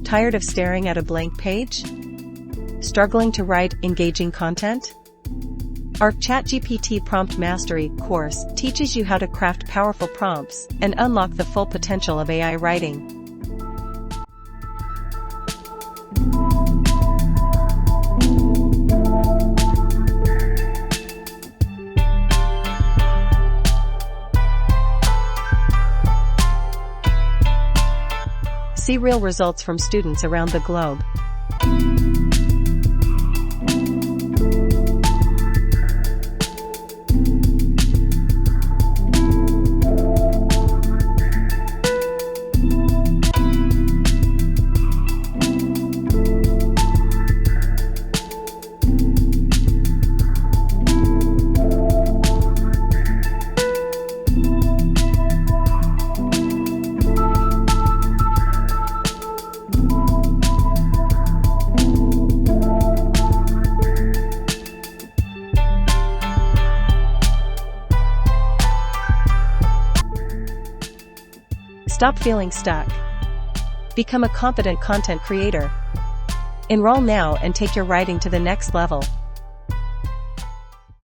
Tired of staring at a blank page? Struggling to write engaging content? Our ChatGPT Prompt Mastery course teaches you how to craft powerful prompts and unlock the full potential of AI writing. See real results from students around the globe. Stop feeling stuck. Become a confident content creator. Enroll now and take your writing to the next level.